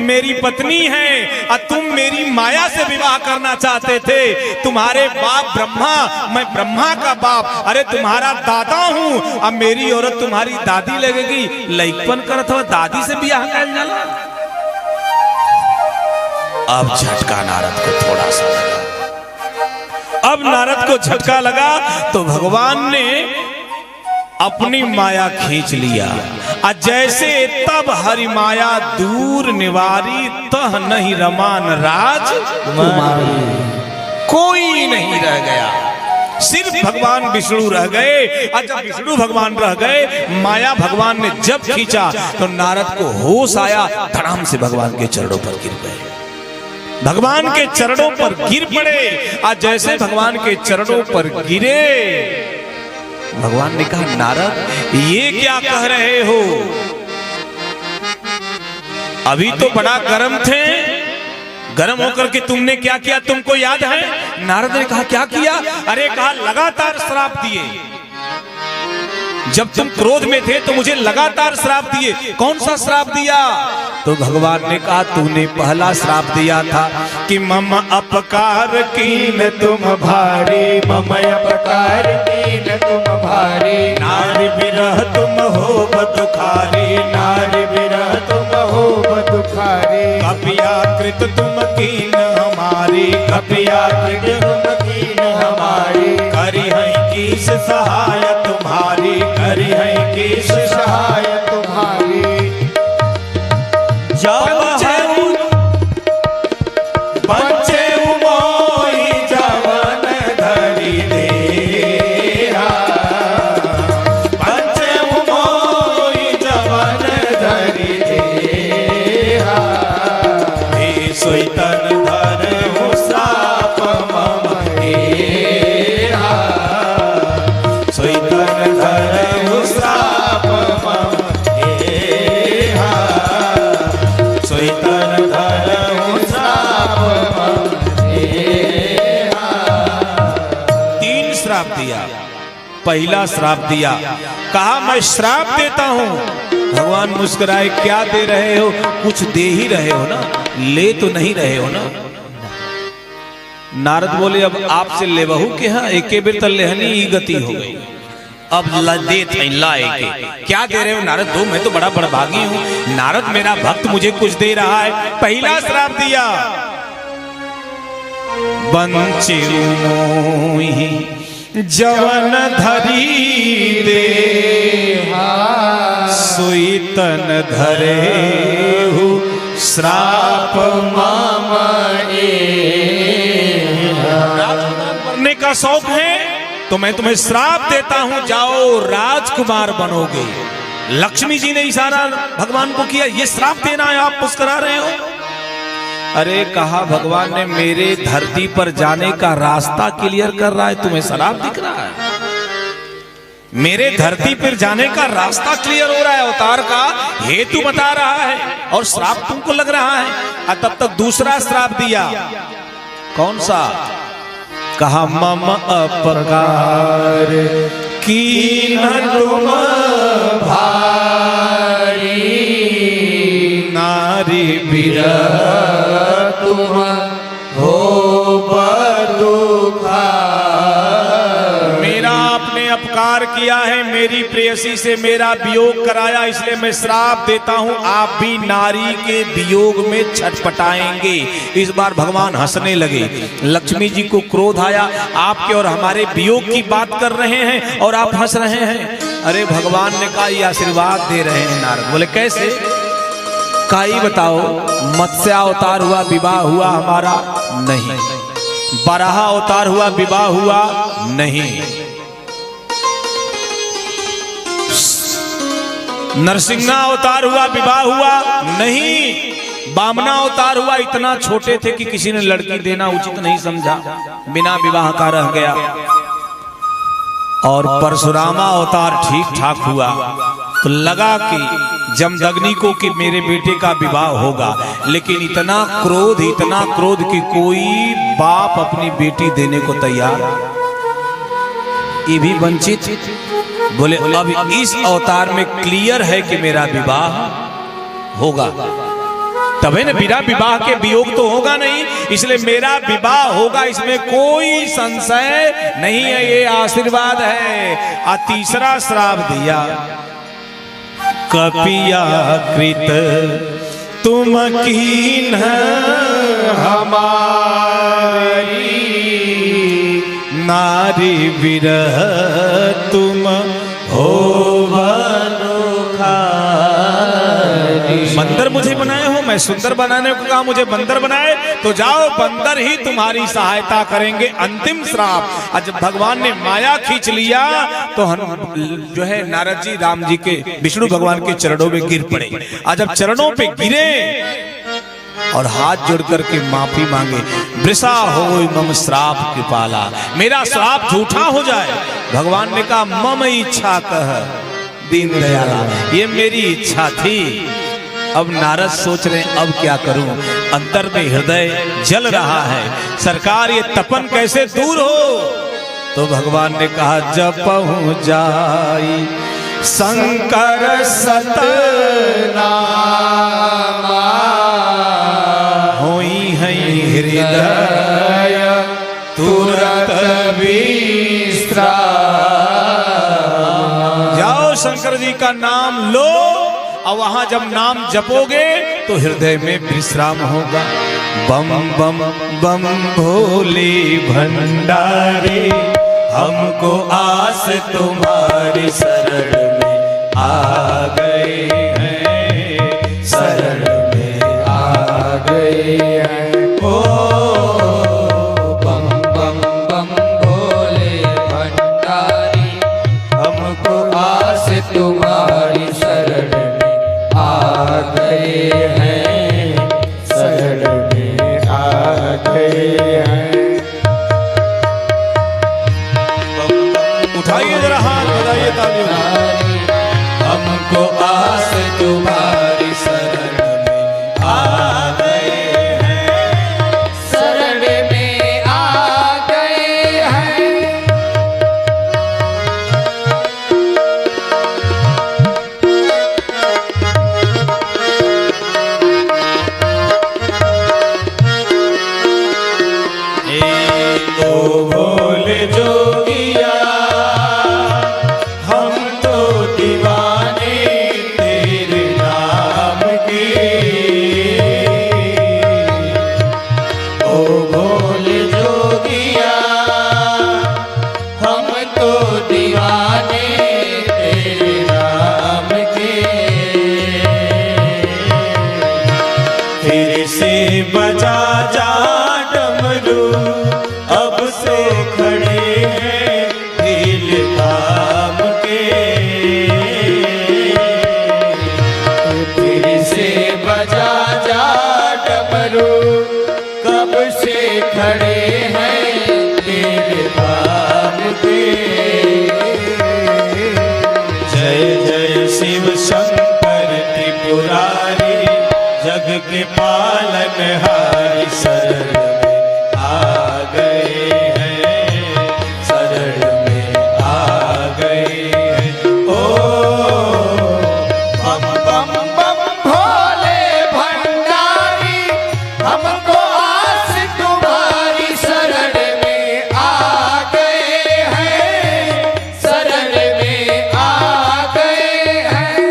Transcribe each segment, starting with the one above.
मेरी पत्नी है और तुम मेरी माया से विवाह करना चाहते थे। तुम्हारे बाप ब्रह्मा, मैं ब्रह्मा का बाप, अरे तुम्हारा दादा हूं। अब मेरी औरत तुम्हारी दादी लगेगी, लइकपन करत हो दादी से बियाह कर जाला। अब झटका नारद को थोड़ा सा लगा। अब नारद को झटका लगा तो भगवान ने अपनी माया खींच लिया। जैसे तब हरि माया दूर निवारी, तह नहीं रमान राज कुमारी। कोई नहीं रह गया, सिर्फ भगवान विष्णु रह गए। और जब विष्णु भगवान रह गए, माया भगवान ने जब खींचा तो नारद को होश आया, धड़ाम से भगवान के चरणों पर गिर गए। भगवान के चरणों पर गिर पड़े। आज जैसे भगवान के चरणों पर गिरे, भगवान ने कहा नारद ये क्या कह रहे हो? अभी तो बड़ा गर्म थे, गर्म होकर के तुमने क्या किया तुमको याद है? नारद ने कहा क्या किया? अरे कहा लगातार श्राप दिए। जब तुम क्रोध में थे तो मुझे लगातार श्राप दिए। कौन सा श्राप दिया? तो भगवान ने कहा तूने पहला श्राप दिया था कि मम अपकार कीन तुम भारी, मम अपकार कीन तुम भारी, नारी विरह तुम हो बदुखारी, नारी विरह तुम हो बदुखारी, कपियाकृत तुम कीन हमारी, कपियाकृत तुम कीन हमारी, करी है किस सहाय तुम्हारी, करी है किस सहाय तुम्हारी। जब बच्चे मोई जवन धरी देहा, बच्चे मोई जवन धरी देहा, हे सोईतन धर हो श्राप मम हेहा, सोईतन धर हो श्राप मम हेहा, सोईतन धर हो श्राप मम हेहा। तीन श्राप दिया। पहला श्राप दिया, कहा मैं श्राप देता हूं। भगवान मुस्कुराए, क्या दे रहे हो? कुछ दे ही रहे हो ना, ले तो नहीं रहे हो ना। नारद बोले अब आपसे ले बहू के यहाँ एक बेर तो लेहनी ही गति हो गई, अब दे लाए क्या दे रहे हो? नारद दो, मैं तो बड़ा बड़भागी हूँ। नारद मेरा भक्त मुझे कुछ दे रहा है। पहला श्राप दिया, बंचे मोहि जवन धरी देहा, सोईतन धरे हु श्राप मम मरने का शौक है तो मैं तुम्हें श्राप देता हूं, जाओ राजकुमार बनोगे। लक्ष्मी जी ने इशारा भगवान को किया, ये श्राप देना है, आप मुस्कुरा रहे हो? अरे कहा भगवान ने मेरे धरती पर जाने का रास्ता क्लियर कर रहा है, तुम्हें श्राप दिख रहा है? मेरे धरती पर जाने का रास्ता क्लियर हो रहा है, अवतार का हेतु बता रहा है और श्राप तुमको लग रहा है। तब तक दूसरा श्राप दिया, कौन सा? कहा मम अपकार कीन तुम भारी, नारी विरह तुम हो बदुखारी। मेरा आपने अपकार किया है, मेरी प्रेयसी से मेरा वियोग कराया, इसलिए मैं श्राप देता हूं, आप भी नारी के वियोग में छटपटाएंगे। इस बार भगवान हंसने लगे। लक्ष्मी जी को क्रोध आया, आपके और हमारे वियोग की बात कर रहे हैं और आप हंस रहे हैं। अरे भगवान ने कहा ये आशीर्वाद दे रहे हैं। नारद बोले कैसे? काई बताओ, मत्स्य अवतार हुआ विवाह हुआ हमारा? नहीं। बराह अवतार हुआ विवाह हुआ? नहीं। नरसिंहा अवतार हुआ विवाह हुआ? नहीं। बामना अवतार हुआ, इतना छोटे थे कि किसी ने लड़की देना उचित नहीं समझा, बिना विवाह का रह गया। और परशुरामा अवतार ठीक ठाक हुआ तो लगा कि जमदग्नि को कि मेरे बेटे का विवाह होगा, लेकिन इतना क्रोध कि कोई बाप अपनी बेटी देने को तैयार, ये भी वंचित। बोले अब इस अवतार में क्लियर है कि मेरा विवाह होगा। तभी न बिना विवाह के वियोग तो होगा नहीं, इसलिए मेरा विवाह होगा, इसमें कोई संशय नहीं है, ये आशीर्वाद है। और तीसरा श्राप दिया, कपिया कृत तुम कीन हमारी, नारी विरह तुम हो बंदर मुझे बनाए हो, मैं सुंदर बनाने को कहा, मुझे बंदर बनाए, तो जाओ बंदर ही तुम्हारी सहायता करेंगे। अंतिम श्राप। आज जब भगवान ने माया खींच लिया तो जो है नारद जी राम जी के विष्णु भगवान के चरणों में गिर पड़े। आज जब चरणों पे गिरे और हाथ जोड़ करके माफी मांगे, वृषा हो मम श्राप कृपाला, मेरा श्राप झूठा हो जाए। भगवान ने कहा मम इच्छा कह दीन दयाला, ये मेरी इच्छा थी। अब नारद सोच रहे अब क्या करूं, अंतर में हृदय जल रहा है, सरकार ये तपन कैसे दूर हो। तो भगवान ने कहा जपहु जाई शंकर सतनामा, होई है हृदय तुरत विश्राम। जाओ शंकर जी का नाम लो, और वहां जब नाम जपोगे तो हृदय में विश्राम होगा। बम बम बम भोले भंडारी, हमको आस तुम्हारी शरण में आ गए हैं, शरण में आ गए हैं। ओ बम बम बम भोले भंडारी, हमको आस तुम्हारी शरण आ गए हैं, शरण में आ गए हैं। उठाइए जरा हाथ, बजाइए तालियों। हमको आस तुम्हारी शरण में आ गए हैं, शरण में आ गए हैं। ओ भोले जोगिया, हम तो दीवाने तेरे नाम के। ओ भोले जोगिया, हम तो दीवाने तेरे नाम के। फिर से बजा जा डमरू, अब से खड़े हैं दिल थाम के। फिर से बजा जा डमरू, कब से खड़े हैं तेरे बाम पे। जय जय शिव शंकर त्रिपुरारी, जग के पालनहारी, शरण में आ गए हैं, शरण में आ गए हैं। ओ बम बम बम भोले भंडारी, हमको आस तुम्हारी शरण में आ गए हैं, शरण में आ गए हैं।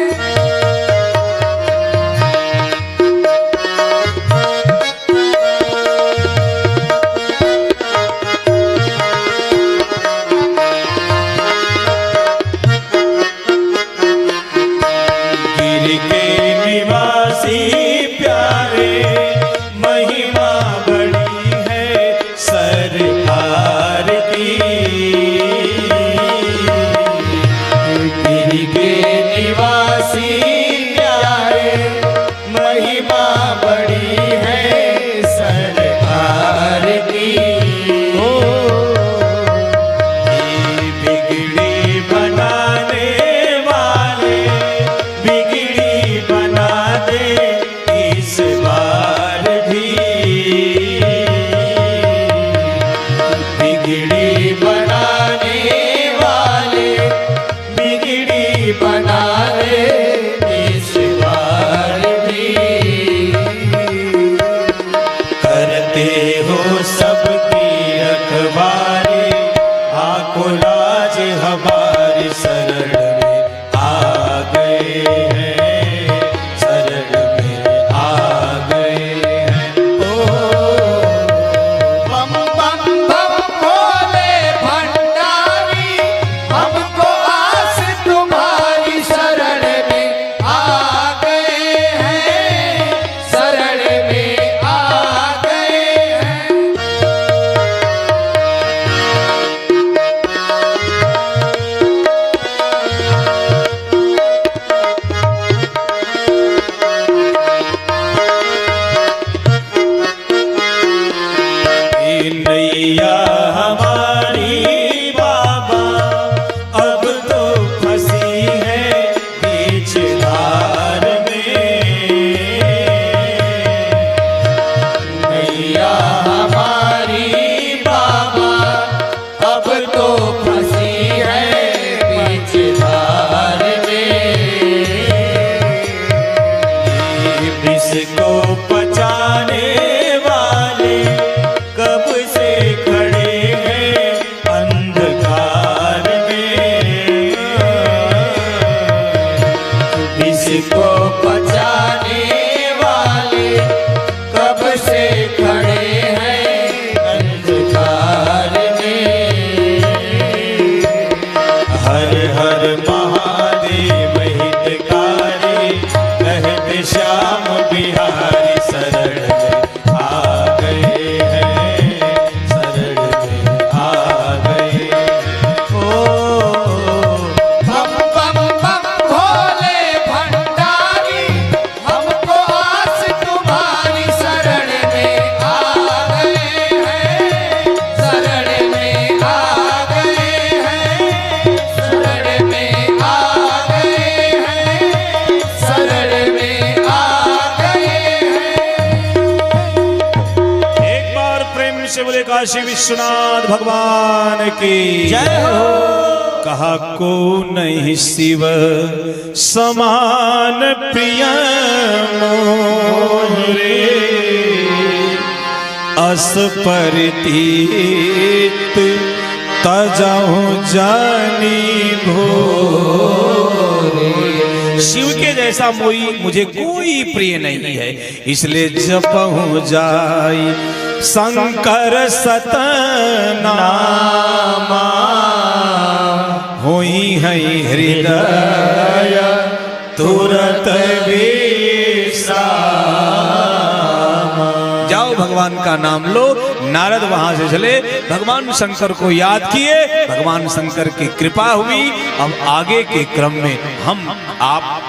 इसको पचाने वाले कब से खड़े हैं अंधकार में। इसको बचाने वाले कब से खड़े हैं अंधकार में। हर हर महादेव हितकारी कहते श्याम बिहारी शरण में आ गए हैं, शरण में आ गए। बम बम बम भोले भंडारी, हमको आस तुम्हारी शरण में आ गए हैं, शरण में आ गए हैं, शरण में आ गए हैं, शरण में आ गए हैं। एक बार प्रेम से बोले काशी विश्वनाथ भगवान की जय हो। कहा को नहीं शिव समान प्रिय मोरे, अस परतीत तजाऊं जानी भोरे। शिव के जैसा मुझे कोई प्रिय नहीं है, इसलिए जपहु जाई शंकर सतनामा। होई है हृदय तुरत विश्राम। जाओ भगवान का नाम लो। नारद वहां से चले, भगवान शंकर को याद किए, भगवान शंकर की कृपा हुई। अब आगे के क्रम में हम आप